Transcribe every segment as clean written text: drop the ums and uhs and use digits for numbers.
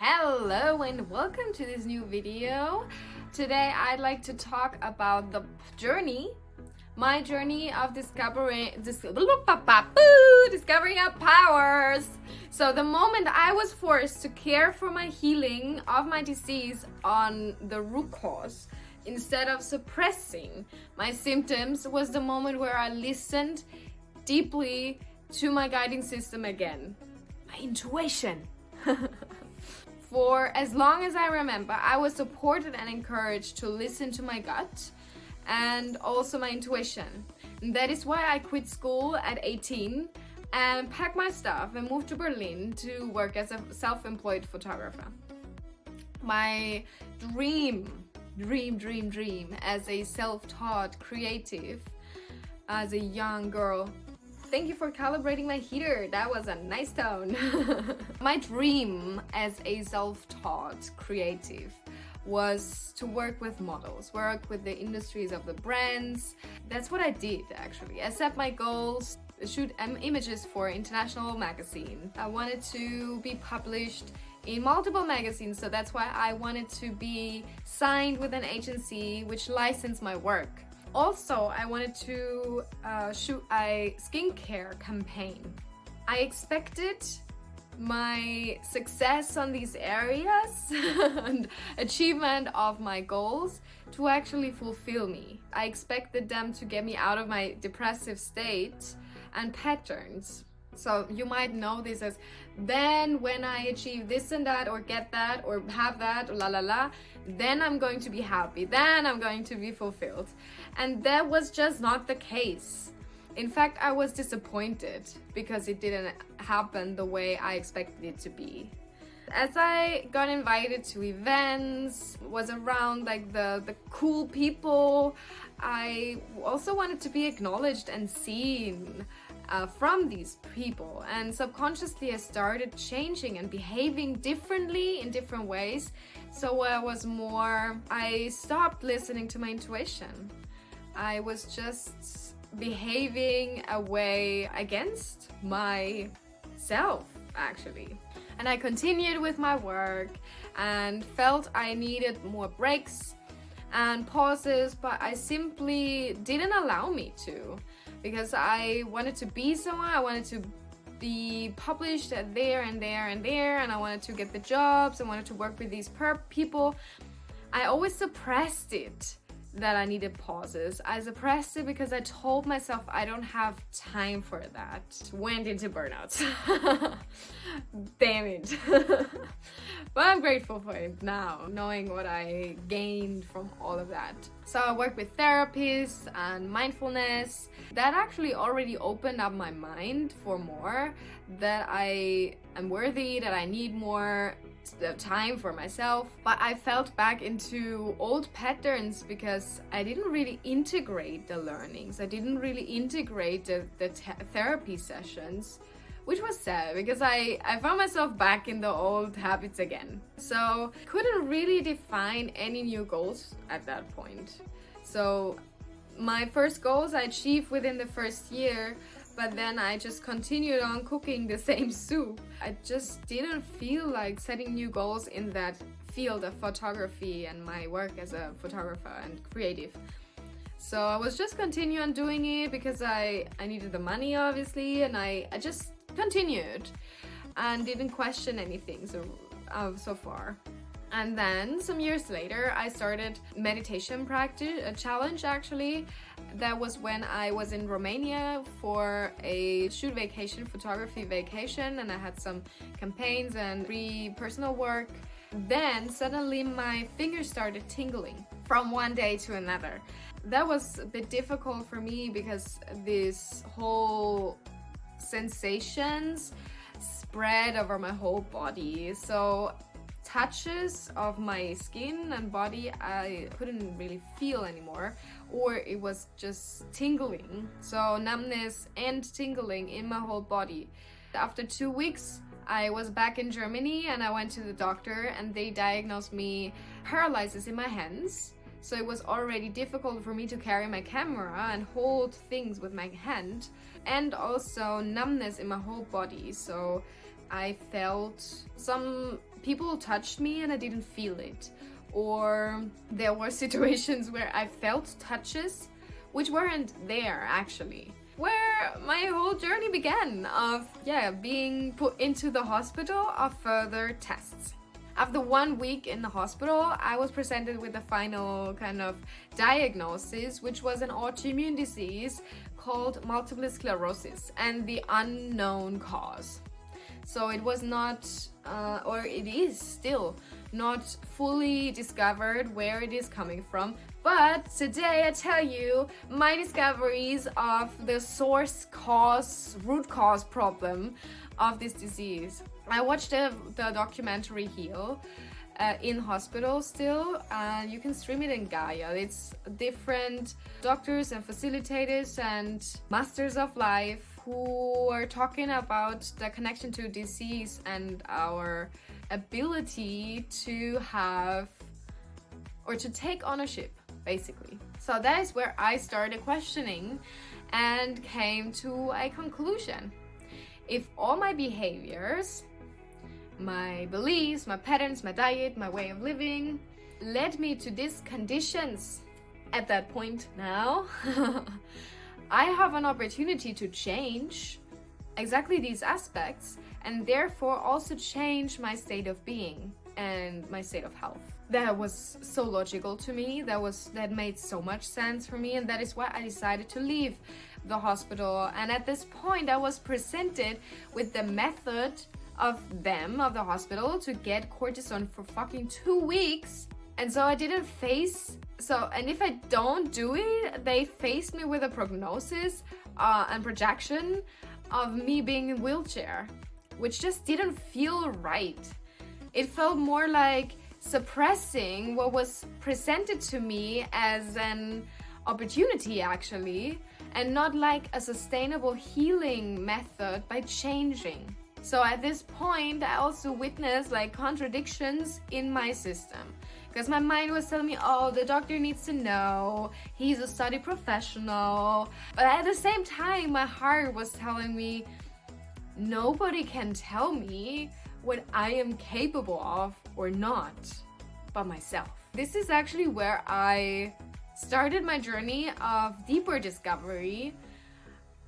Hello and welcome to this new video. Today I'd like to talk about my journey of discovering our powers. So the moment I was forced to care for my healing of my disease on the root cause instead of suppressing my symptoms was the moment where I listened deeply to my guiding system again, my intuition. For as long as I remember, I was supported and encouraged to listen to my gut and also my intuition. And that is why I quit school at 18 and packed my stuff and moved to Berlin to work as a self-employed photographer. My dream as a self-taught creative, as a young girl. Thank you for calibrating my heater. That was a nice tone. My dream as a self-taught creative was to work with models, work with the industries of the brands. That's what I did actually. I set my goals, shoot images for international magazine. I wanted to be published in multiple magazines, so that's why I wanted to be signed with an agency which licensed my work. Also, I wanted to shoot a skincare campaign. I expected my success on these areas and achievement of my goals to actually fulfill me. I expected them to get me out of my depressive state and patterns. So you might know this as, then when I achieve this and that, or get that, or have that, or then I'm going to be happy, then I'm going to be fulfilled. And that was just not the case. In fact, I was disappointed because it didn't happen the way I expected it to be. As I got invited to events, was around like the cool people, I also wanted to be acknowledged and seen from these people, and subconsciously I started changing and behaving differently in different ways. So I stopped listening to my intuition. I was just behaving away against myself actually. And I continued with my work and felt I needed more breaks and pauses, but I simply didn't allow me to, because I wanted to be somewhere. I wanted to be published at there and there and there, and I wanted to get the jobs. I wanted to work with these people. I always suppressed it, that I needed pauses. I suppressed it because I told myself I don't have time for that. Went into burnout. Damn it. But I'm grateful for it now, knowing what I gained from all of that. So I work with therapists and mindfulness. That actually already opened up my mind for more, that I am worthy, that I need more time for myself. But I felt back into old patterns because I didn't really integrate the learnings. I didn't really integrate the therapy sessions, which was sad because I found myself back in the old habits again. So couldn't really define any new goals at that point. So my first goals I achieved within the first year, but then I just continued on cooking the same soup. I just didn't feel like setting new goals in that field of photography and my work as a photographer and creative. So I was just continuing on doing it because I needed the money obviously, and I just continued and didn't question anything so far. And then some years later I started meditation practice, a challenge actually. That was when I was in Romania for a shoot vacation, photography vacation, and I had some campaigns and personal work. Then suddenly my fingers started tingling from one day to another. That was a bit difficult for me because this whole sensations spread over my whole body. So touches of my skin and body I couldn't really feel anymore, or it was just tingling. So numbness and tingling in my whole body. After 2 weeks I was back in Germany and I went to the doctor and they diagnosed me paralysis in my hands. So it was already difficult for me to carry my camera and hold things with my hand, and also numbness in my whole body. So I felt some people touched me and I didn't feel it. Or there were situations where I felt touches which weren't there actually. Where my whole journey began of being put into the hospital of further tests. After 1 week in the hospital, I was presented with the final kind of diagnosis, which was an autoimmune disease called multiple sclerosis and the unknown cause. So it was not, or it is still not fully discovered where it is coming from. But today I tell you my discoveries of the root cause problem of this disease. I watched the documentary Heal in hospital still, and you can stream it in Gaia. It's different doctors and facilitators and masters of life who are talking about the connection to disease and our ability to have or to take ownership, basically. So that is where I started questioning and came to a conclusion. If all my behaviors, my beliefs, my patterns, my diet, my way of living led me to these conditions at that point now, I have an opportunity to change exactly these aspects and therefore also change my state of being and my state of health. That was so logical to me. That made so much sense for me, and that is why I decided to leave the hospital. And at this point I was presented with the method of the hospital to get cortisone for fucking 2 weeks. And so I didn't and if I don't do it, they faced me with a prognosis and projection of me being in a wheelchair, which just didn't feel right. It felt more like suppressing what was presented to me as an opportunity actually, and not like a sustainable healing method by changing. So at this point I also witnessed like contradictions in my system, because my mind was telling me, oh, the doctor needs to know, he's a study professional. But at the same time my heart was telling me, nobody can tell me what I am capable of or not but myself. This is actually where I started my journey of deeper discovery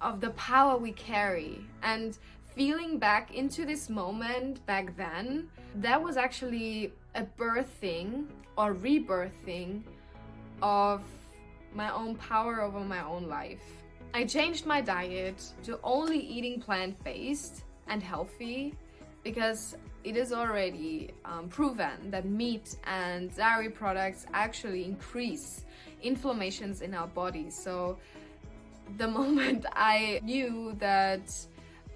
of the power we carry, and feeling back into this moment back then, that was actually a birthing or rebirthing of my own power over my own life. I changed my diet to only eating plant-based and healthy, because it is already proven that meat and dairy products actually increase inflammations in our bodies. So the moment I knew that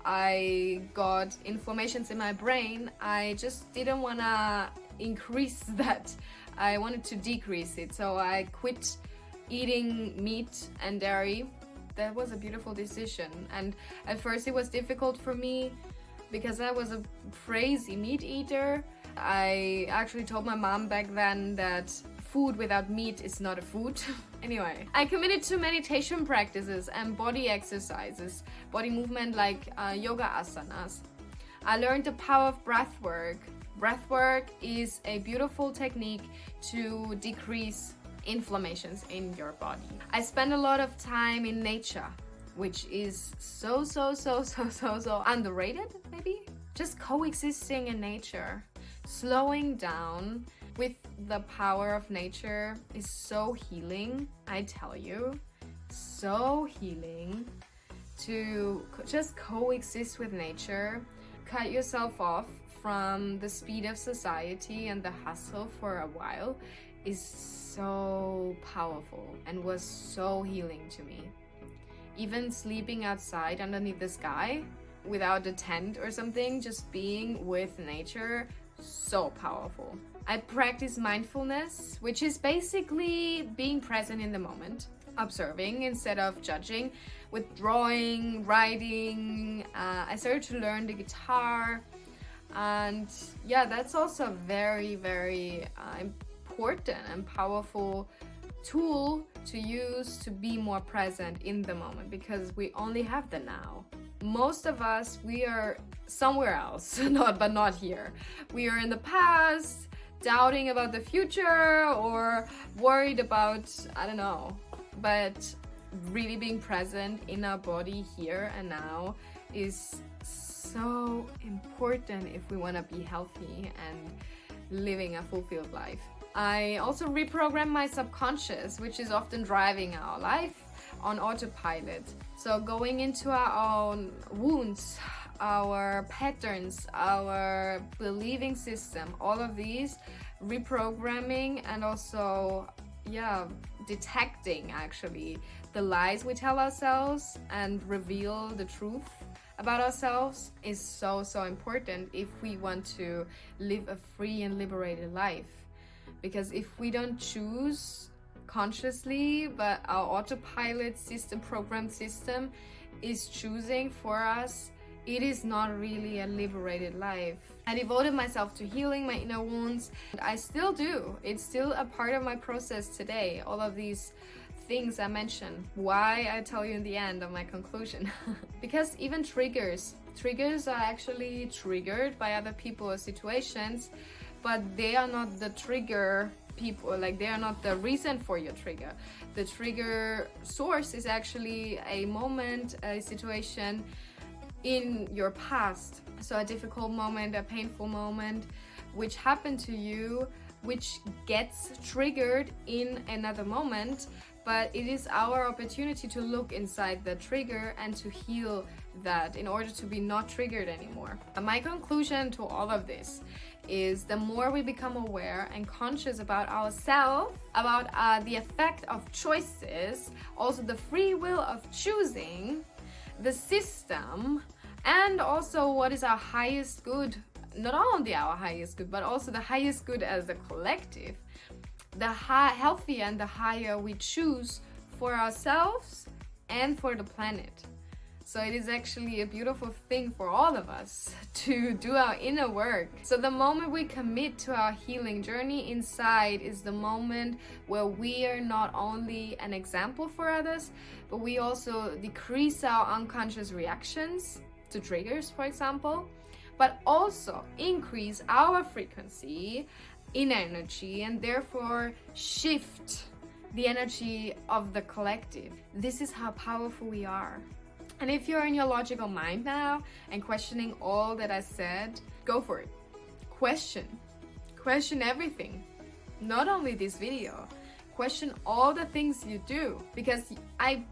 I got inflammations in my brain, I just didn't want to increase that. I wanted to decrease it. So I quit eating meat and dairy. That was a beautiful decision. And at first it was difficult for me because I was a crazy meat eater. I actually told my mom back then that food without meat is not a food. Anyway, I committed to meditation practices and body exercises, body movement like yoga asanas. I learned the power of breath work. Breath work is a beautiful technique to decrease inflammations in your body. I spend a lot of time in nature, which is so underrated, maybe? Just coexisting in nature, slowing down with the power of nature is so healing, I tell you. So healing to just coexist with nature, cut yourself off from the speed of society and the hustle for a while is so powerful and was so healing to me. Even sleeping outside underneath the sky without a tent or something, just being with nature, so powerful. I practice mindfulness, which is basically being present in the moment, observing instead of judging. With drawing, writing, I started to learn the guitar, and yeah, that's also very important and powerful tool to use to be more present in the moment, because we only have the now. most of us, we are somewhere else, not here. We are in the past, doubting about the future, or worried about, I don't know. But really being present in our body here and now is so important if we want to be healthy and living a fulfilled life. I also reprogram my subconscious, which is often driving our life on autopilot. So going into our own wounds, our patterns, our believing system, all of these reprogramming, and also detecting actually the lies we tell ourselves and reveal the truth about ourselves is so important if we want to live a free and liberated life. Because if we don't choose consciously, but our autopilot system, programmed system is choosing for us, it is not really a liberated life. I devoted myself to healing my inner wounds. I still do. It's still a part of my process today. All of these things I mentioned. Why, I tell you in the end of my conclusion. Because even triggers are actually triggered by other people or situations, but they are not the trigger people, like they are not the reason for your trigger. The trigger source is actually a moment, a situation in your past. So a difficult moment, a painful moment which happened to you, which gets triggered in another moment, but it is our opportunity to look inside the trigger and to heal that in order to be not triggered anymore. My conclusion to all of this is the more we become aware and conscious about ourselves, about the effect of choices, also the free will of choosing, the system, and also what is our highest good, not only our highest good, but also the highest good as a collective, the healthier and the higher we choose for ourselves and for the planet. So it is actually a beautiful thing for all of us to do our inner work. So the moment we commit to our healing journey inside is the moment where we are not only an example for others, but we also decrease our unconscious reactions to triggers, for example, but also increase our frequency in energy and therefore shift the energy of the collective. This is how powerful we are. And if you're in your logical mind now and questioning all that I said, go for it. Question everything. Not only this video, question all the things you do, because I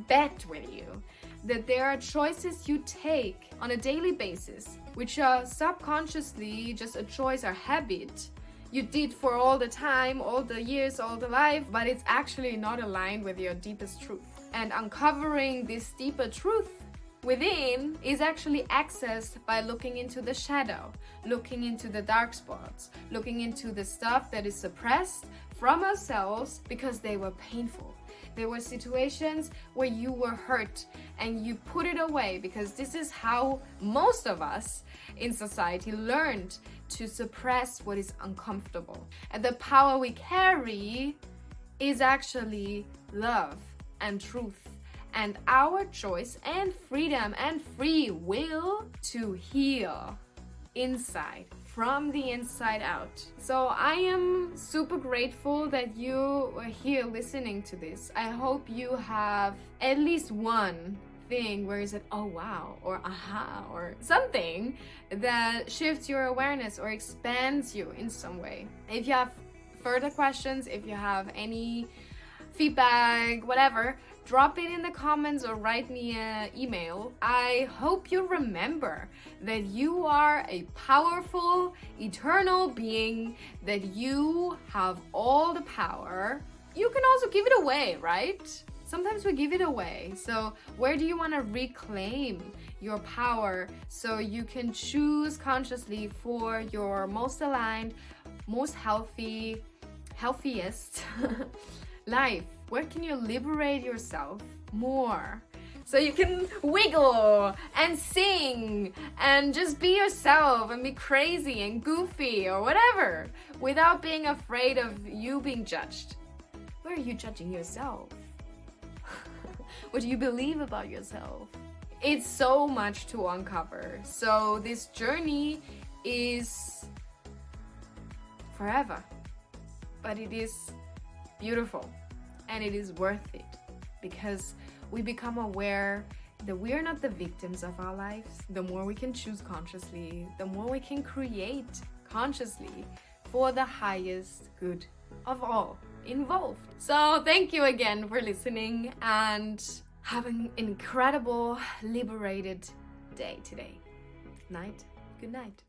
bet with you that there are choices you take on a daily basis which are subconsciously just a choice or habit you did for all the time, all the years, all the life, but it's actually not aligned with your deepest truth. And uncovering this deeper truth within is actually accessed by looking into the shadow, looking into the dark spots, looking into the stuff that is suppressed from ourselves because they were painful. There were situations where you were hurt and you put it away, because this is how most of us in society learned to suppress what is uncomfortable. And the power we carry is actually love and truth and our choice and freedom and free will to heal inside, from the inside out. So I am super grateful that you are here listening to this. I hope you have at least one thing where you said, oh wow, or aha, or something that shifts your awareness or expands you in some way. If you have further questions, if you have any feedback, whatever, drop it in the comments or write me an email. I hope you remember that you are a powerful, eternal being, that you have all the power. You can also give it away, right? Sometimes we give it away. So where do you want to reclaim your power so you can choose consciously for your most aligned, most healthiest life? Where can you liberate yourself more so you can wiggle and sing and just be yourself and be crazy and goofy or whatever without being afraid of you being judged? Where are you judging yourself? What do you believe about yourself? It's so much to uncover. So this journey is forever, but it is beautiful and it is worth it, because we become aware that we are not the victims of our lives. The more we can choose consciously, the more we can create consciously for the highest good of all involved. So thank you again for listening, and have an incredible liberated day today. Good night.